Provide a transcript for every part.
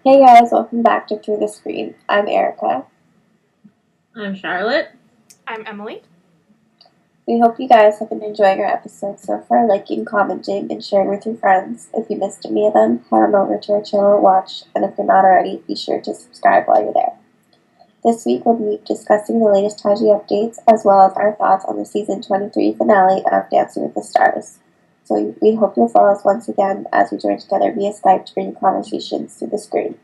Hey guys, welcome back to Through the Screen. I'm Erika. I'm Charlotte. I'm Emily. We hope you guys have been enjoying our episodes so far, liking, commenting, and sharing with your friends. If you missed any of them, head on over to our channel and watch, and if you're not already, be sure to subscribe while you're there. This week we'll be discussing the latest Taiji updates, as well as our thoughts on the season 23 finale of Dancing with the Stars. So we hope you'll follow us once again as we join together via Skype to bring conversations through the screen.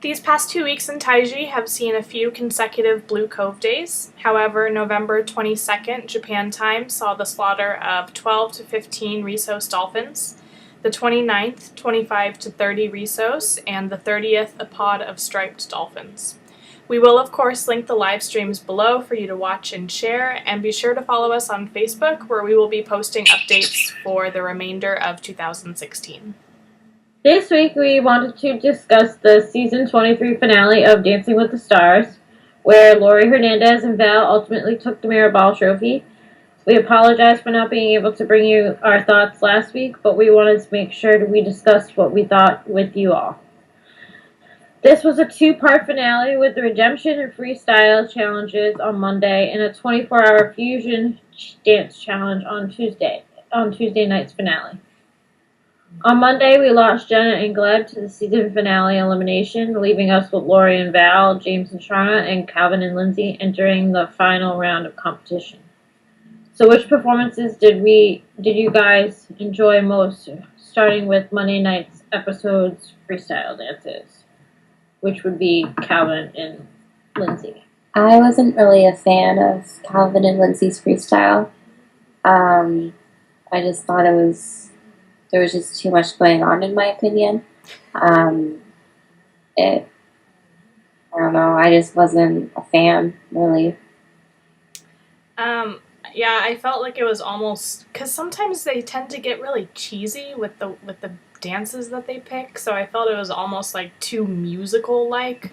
These past 2 weeks in Taiji have seen a few consecutive Blue Cove days. However, November 22nd, Japan time, saw the slaughter of 12 to 15 Rhesus dolphins, the 29th, 25 to 30 Rhesus, and the 30th, a pod of striped dolphins. We will, of course, link the live streams below for you to watch and share, and be sure to follow us on Facebook, where we will be posting updates for the remainder of 2016. This week we wanted to discuss the season 23 finale of Dancing with the Stars, where Lori Hernandez and Val ultimately took the Mirrorball trophy. We apologize for not being able to bring you our thoughts last week, but we wanted to make sure we discussed what we thought with you all. This was a two-part finale with the Redemption and Freestyle challenges on Monday and a 24-hour Fusion Dance challenge on Tuesday night's finale. On Monday, we lost Jenna and Gleb to the season finale elimination, leaving us with Lori and Val, James and Shauna, and Calvin and Lindsay entering the final round of competition. So which performances did you guys enjoy most, starting with Monday night's episode's freestyle dances, which would be Calvin and Lindsay? I wasn't really a fan of Calvin and Lindsay's freestyle. I just thought there was just too much going on, in my opinion. I don't know, I just wasn't a fan, really. Yeah, I felt like it was almost, because sometimes they tend to get really cheesy with the dances that they pick, so I felt it was almost like too musical-like.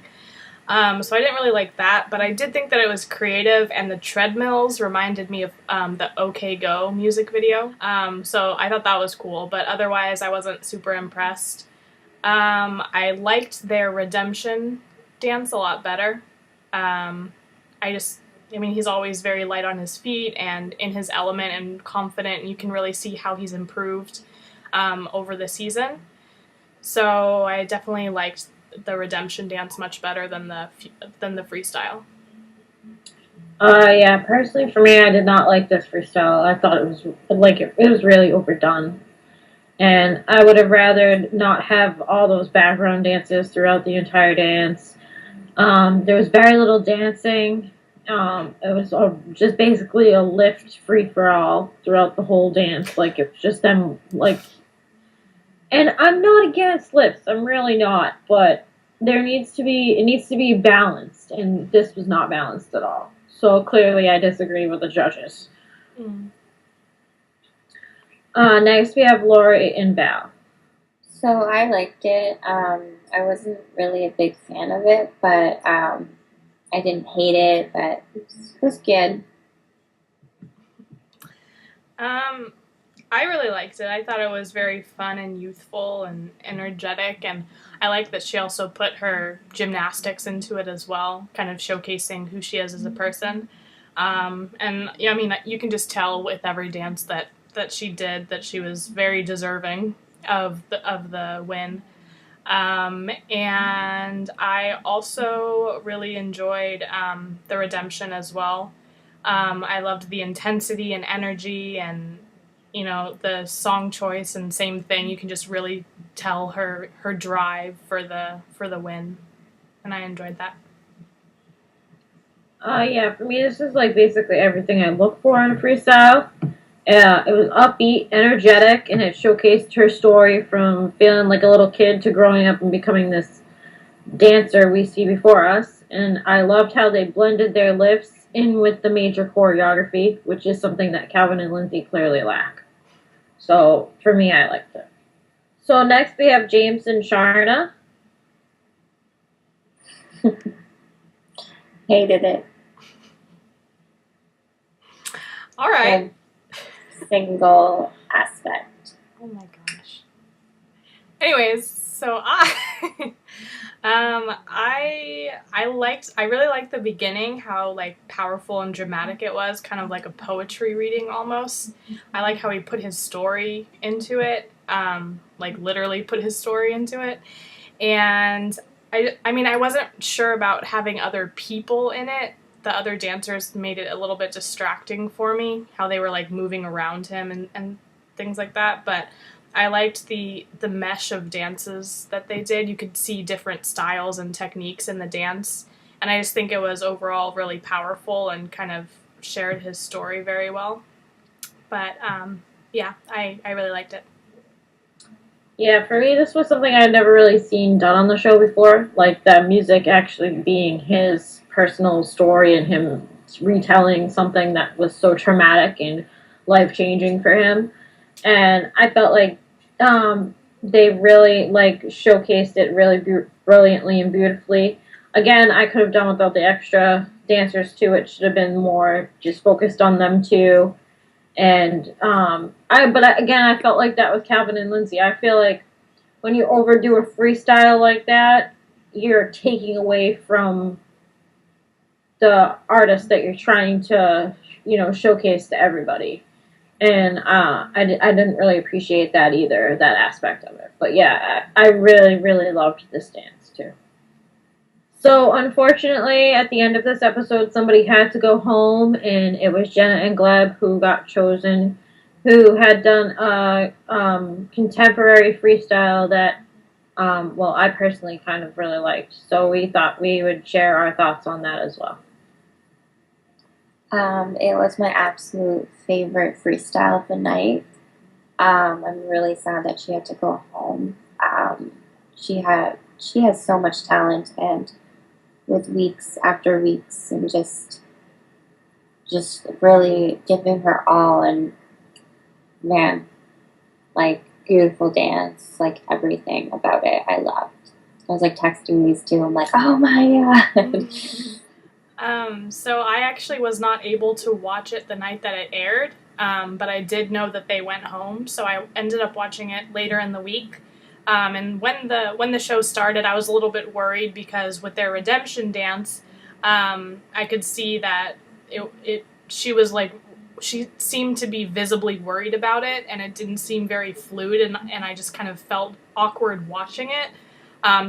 So I didn't really like that, but I did think that it was creative, and the treadmills reminded me of the OK Go music video. So I thought that was cool, but otherwise I wasn't super impressed. I liked their redemption dance a lot better. He's always very light on his feet and in his element and confident, and you can really see how he's improved over the season. So I definitely liked the redemption dance much better than the freestyle. Yeah, personally for me, I did not like this freestyle. I thought it was really overdone. And I would have rather not have all those background dances throughout the entire dance. There was very little dancing. It was just basically a lift free-for-all throughout the whole dance. Like, it was just them, like... And I'm not against lifts. I'm really not. But it needs to be balanced. And this was not balanced at all. So, clearly, I disagree with the judges. Next, we have Lori and Val. So I liked it. I wasn't really a big fan of it, but I didn't hate it, but it was good. I really liked it. I thought it was very fun and youthful and energetic, and I like that she also put her gymnastics into it as well, kind of showcasing who she is as a person. And yeah, I mean, you can just tell with every dance that she did that she was very deserving of the win. And I also really enjoyed the redemption as well. I loved the intensity and energy, and the song choice, and same thing. You can just really tell her drive for the win, and I enjoyed that. Yeah, for me, this is like basically everything I look for in a freestyle. It was upbeat, energetic, and it showcased her story from feeling like a little kid to growing up and becoming this dancer we see before us. And I loved how they blended their lifts in with the major choreography, which is something that Calvin and Lindsay clearly lack. So for me, I liked it. So next we have James and Sharna. Hated it. All right. Single aspect. Oh my gosh. Anyways, so I really liked the beginning, how like powerful and dramatic it was, kind of like a poetry reading almost. I like how he put his story into it, like literally put his story into it. And I mean, I wasn't sure about having other people in it. The other dancers made it a little bit distracting for me, how they were like moving around him and things like that. But I liked the mesh of dances that they did. You could see different styles and techniques in the dance. And I just think it was overall really powerful and kind of shared his story very well. But yeah, I really liked it. Yeah, for me, this was something I'd never really seen done on the show before. Like, the music actually being his personal story and him retelling something that was so traumatic and life-changing for him. And I felt like they really, like, showcased it really brilliantly and beautifully. Again, I could have done without the extra dancers, too. It should have been more just focused on them, too. And again, I felt like that with Calvin and Lindsay. I feel like when you overdo a freestyle like that, you're taking away from the artist that you're trying to, showcase to everybody. And I didn't really appreciate that either, that aspect of it. But yeah, I really, really loved this dance too. So, unfortunately, at the end of this episode, somebody had to go home, and it was Jenna and Gleb who got chosen, who had done a contemporary freestyle that, I personally kind of really liked. So we thought we would share our thoughts on that as well. It was my absolute favorite freestyle of the night. I'm really sad that she had to go home. She has so much talent, and with weeks after weeks and just really giving her all, and man, like beautiful dance, like everything about it I loved. I was like texting these two, I'm like, oh my god. So I actually was not able to watch it the night that it aired, but I did know that they went home, so I ended up watching it later in the week. And when the show started, I was a little bit worried because with their redemption dance, I could see that she seemed to be visibly worried about it, and it didn't seem very fluid, and I just kind of felt awkward watching it.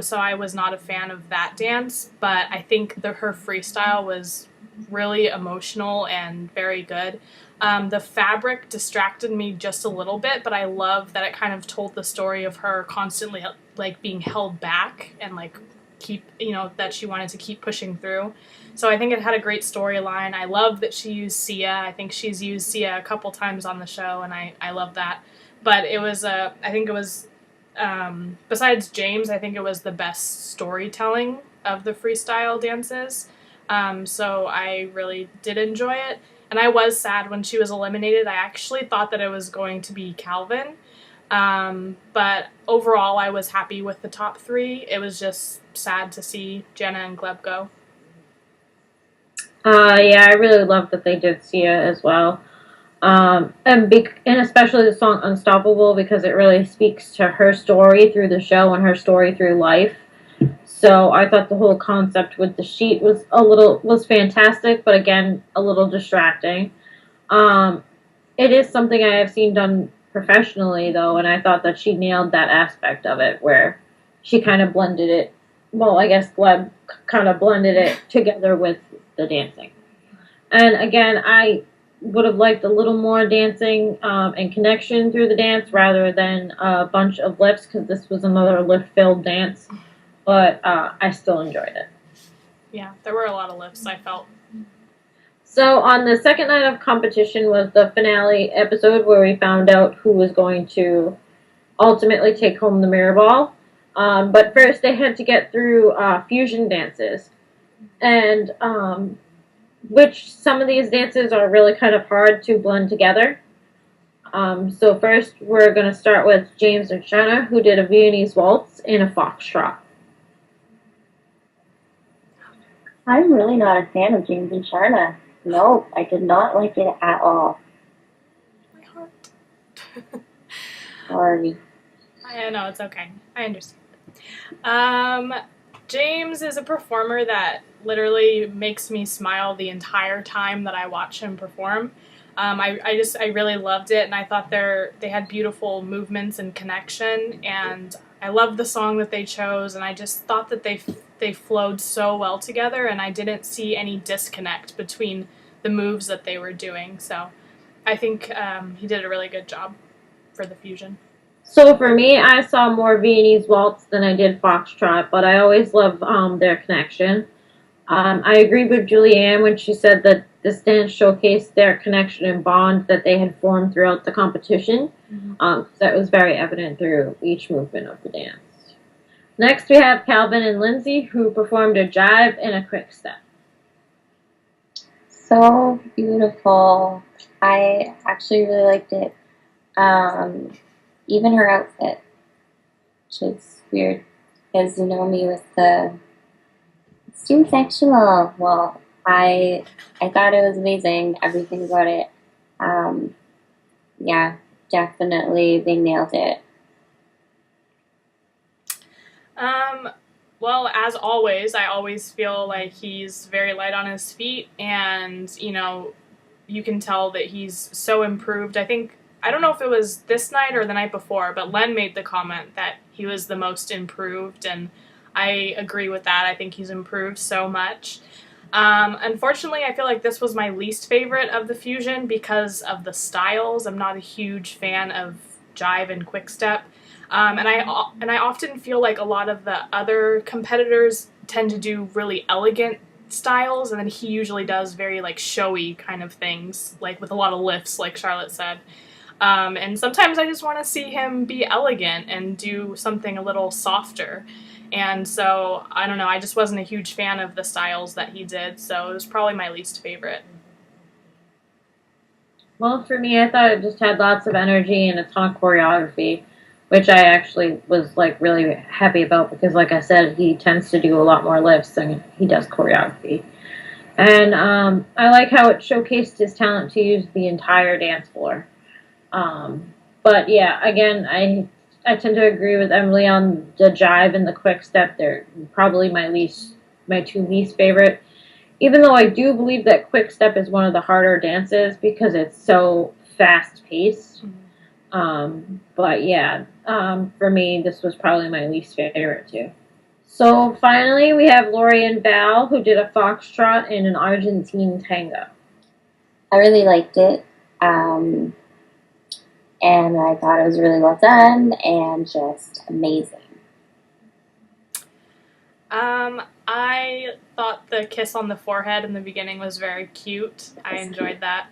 So I was not a fan of that dance, but I think her freestyle was really emotional and very good. The fabric distracted me just a little bit, but I love that it kind of told the story of her constantly like being held back and like that she wanted to keep pushing through. So I think it had a great storyline. I love that she used Sia. I think she's used Sia a couple times on the show, and I love that. But it was I think it was besides James, I think it was the best storytelling of the freestyle dances. So I really did enjoy it. And I was sad when she was eliminated. I actually thought that it was going to be Calvin. But overall, I was happy with the top three. It was just sad to see Jenna and Gleb go. Yeah, I really loved that they did Sia as well. And especially the song Unstoppable, because it really speaks to her story through the show and her story through life. So I thought the whole concept with the sheet was fantastic, but again, a little distracting. It is something I have seen done professionally, though, and I thought that she nailed that aspect of it, where she kind of blended it. Well, I guess Gleb kind of blended it together with the dancing. And again, I would have liked a little more dancing and connection through the dance rather than a bunch of lifts, because this was another lift-filled dance. But I still enjoyed it. Yeah, there were a lot of lifts, I felt. So on the second night of competition was the finale episode where we found out who was going to ultimately take home the mirror ball. But first they had to get through fusion dances. And which some of these dances are really kind of hard to blend together. So first we're going to start with James and Shanna, who did a Viennese waltz and a foxtrot. I'm really not a fan of James and Sharna. No, I did not like it at all. My heart. Sorry. I know, it's okay. I understand. James is a performer that literally makes me smile the entire time that I watch him perform. I really loved it, and I thought they had beautiful movements and connection, and I loved the song that they chose, and I just thought that they flowed so well together, and I didn't see any disconnect between the moves that they were doing. So I think he did a really good job for the fusion. So for me, I saw more Viennese waltz than I did foxtrot, but I always love their connection. I agreed with Julianne when she said that this dance showcased their connection and bond that they had formed throughout the competition. That was very evident through each movement of the dance. Next, we have Calvin and Lindsay, who performed a jive and a quick step. So beautiful. I actually really liked it. Even her outfit, which is weird, because you know me with the it's too sexual. Well, I thought it was amazing. Everything about it. Yeah, definitely they nailed it. Well, as always, I always feel like he's very light on his feet, and you can tell that he's so improved. I don't know if it was this night or the night before, but Len made the comment that he was the most improved, and I agree with that. I think he's improved so much. Unfortunately, I feel like this was my least favorite of the fusion because of the styles. I'm not a huge fan of jive and quick step. And I often feel like a lot of the other competitors tend to do really elegant styles, and then he usually does very like showy kind of things, like with a lot of lifts, like Charlotte said. And sometimes I just want to see him be elegant and do something a little softer. And so, I don't know, I just wasn't a huge fan of the styles that he did, so it was probably my least favorite. Well, for me, I thought it just had lots of energy and a ton of choreography, which I actually was like really happy about because, like I said, he tends to do a lot more lifts than he does choreography. And I like how it showcased his talent to use the entire dance floor. But yeah, again, I tend to agree with Emily on the jive and the quick step. They're probably my two least favorite. Even though I do believe that quick step is one of the harder dances because it's so fast paced. But yeah, for me, this was probably my least favorite too. So finally, we have Lori and Val, who did a foxtrot and an Argentine tango. I really liked it. And I thought it was really well done and just amazing. I thought the kiss on the forehead in the beginning was very cute. I enjoyed that.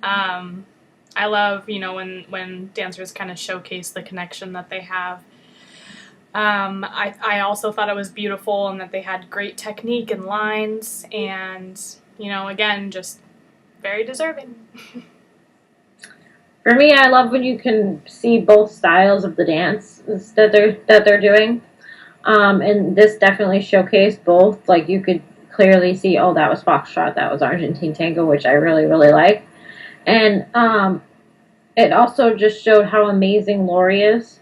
I love, when dancers kind of showcase the connection that they have. I also thought it was beautiful and that they had great technique and lines and, again, just very deserving. For me, I love when you can see both styles of the dance that they're doing. And this definitely showcased both. Like, you could clearly see, oh, that was foxtrot, that was Argentine tango, which I really, really like. And it also just showed how amazing Lori is,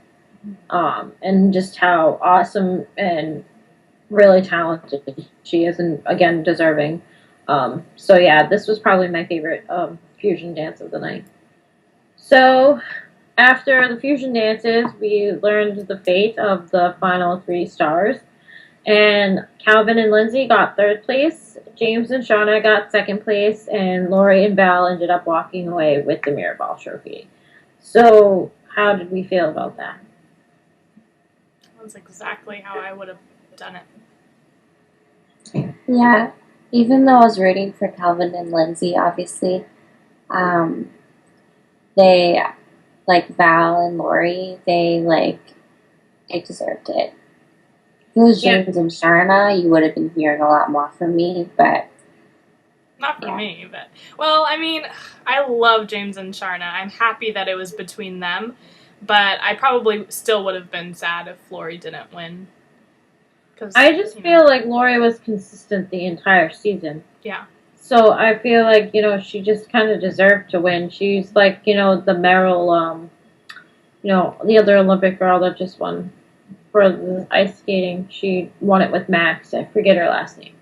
and just how awesome and really talented she is, and again, deserving. So yeah, this was probably my favorite fusion dance of the night. So, after the fusion dances, we learned the fate of the final 3 stars. And Calvin and Lindsay got 3rd place, James and Shauna got 2nd place, and Lori and Val ended up walking away with the Mirror Ball trophy. So, how did we feel about that? That was exactly how I would have done it. Yeah, Even though I was rooting for Calvin and Lindsay, obviously, they, like Val and Lori, they deserved it. If it was James and Sharna, you would have been hearing a lot more from me, but... Not for me, but... Well, I mean, I love James and Sharna. I'm happy that it was between them, but I probably still would have been sad if Lori didn't win. I just feel like Lori was consistent the entire season. Yeah. So I feel like, she just kind of deserved to win. She's like, the Meryl, the other Olympic girl that just won for the ice skating. She won it with Max. I forget her last name.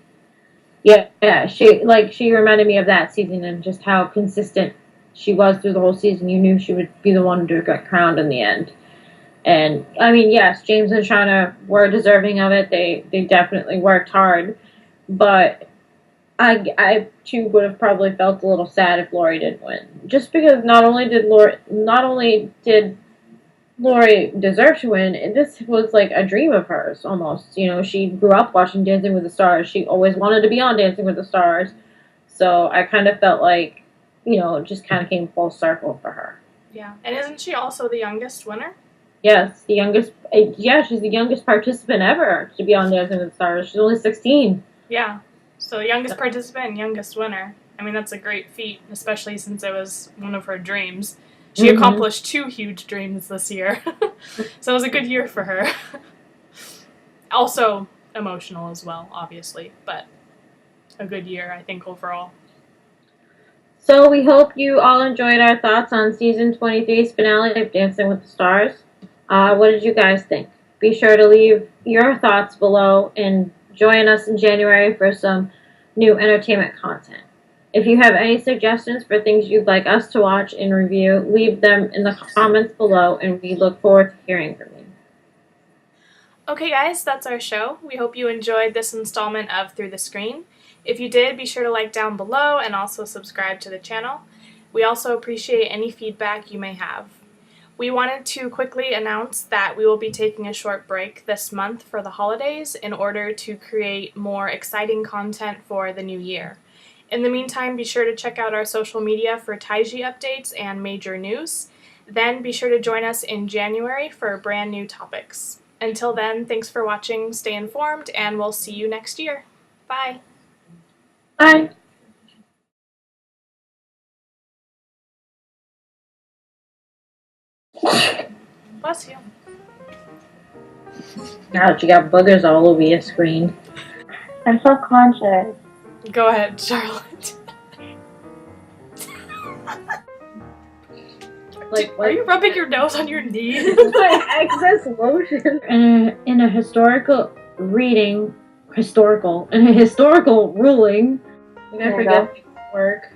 Yeah, she reminded me of that season and just how consistent she was through the whole season. You knew she would be the one to get crowned in the end. And, I mean, yes, James and Shauna were deserving of it. They definitely worked hard. But I too would have probably felt a little sad if Lori didn't win. Just because not only did Lori deserve to win, this was like a dream of hers, almost. She grew up watching Dancing with the Stars. She always wanted to be on Dancing with the Stars. So I kind of felt like, it just kind of came full circle for her. Yeah. And isn't she also the youngest winner? Yes, the youngest. Yeah, she's the youngest participant ever to be on Dancing with the Stars. She's only 16. Yeah. So youngest participant, youngest winner. I mean, that's a great feat, especially since it was one of her dreams. She accomplished 2 huge dreams this year. So it was a good year for her. Also emotional as well, obviously, but a good year, I think, overall. So we hope you all enjoyed our thoughts on Season 23's finale of Dancing with the Stars. What did you guys think? Be sure to leave your thoughts below and join us in January for some new entertainment content. If you have any suggestions for things you'd like us to watch and review, leave them in the comments below, and we look forward to hearing from you. Okay, guys, that's our show. We hope you enjoyed this installment of Through the Screen. If you did, be sure to like down below and also subscribe to the channel. We also appreciate any feedback you may have. We wanted to quickly announce that we will be taking a short break this month for the holidays in order to create more exciting content for the new year. In the meantime, be sure to check out our social media for Taiji updates and major news. Then be sure to join us in January for brand new topics. Until then, thanks for watching, stay informed, and we'll see you next year. Bye! Bye! Bless you. Ouch, you got boogers all over your screen. I'm so conscious. Go ahead, Charlotte. Are you rubbing your nose on your knee? Excess lotion. In a historical ruling, I forget work.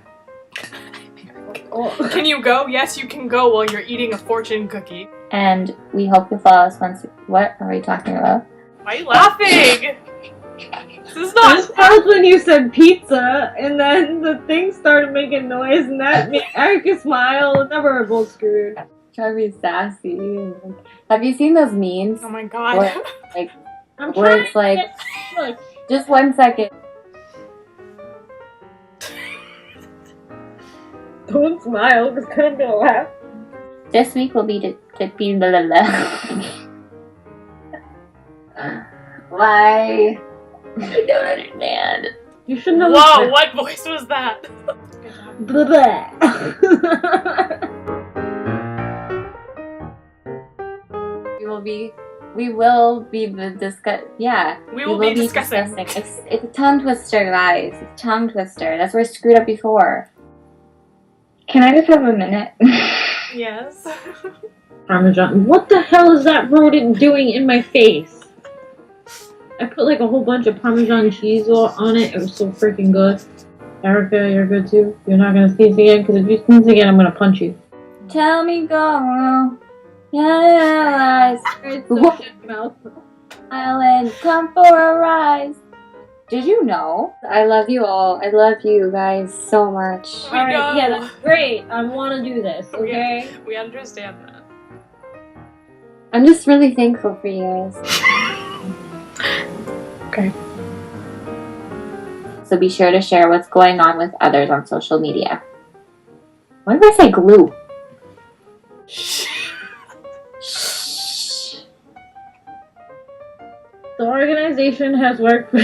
Can you go? Yes, you can go while you're eating a fortune cookie. And we hope you follow us once. What are we talking about? Why are you laughing? This is That was when you said pizza, and then the thing started making noise, and that made Erika smile, and then we're both screwed. Try to be sassy. Have you seen those memes? Oh my god. Where it's like, just 1 second. Don't smile, because I'm gonna laugh. This week will be Why? I don't understand. You should know. Whoa, what voice was that? We will be discussing. Yeah. We will be discussing. It's a tongue twister, guys. It's a tongue twister. That's where I screwed up before. Can I just have a minute? Yes. Parmesan. What the hell is that rodent doing in my face? I put like a whole bunch of Parmesan cheese on it. It was so freaking good. Erika, you're good too? You're not gonna sneeze again? Because if you sneeze again, I'm gonna punch you. Tell me go. Yeah, Island, come for a rise. Did you know? I love you all. I love you guys so much. Alright, yeah, that's great. I want to do this, okay? We understand that. I'm just really thankful for you guys. Okay. so be sure to share what's going on with others on social media. Why did I say glue? Shh. The organization has worked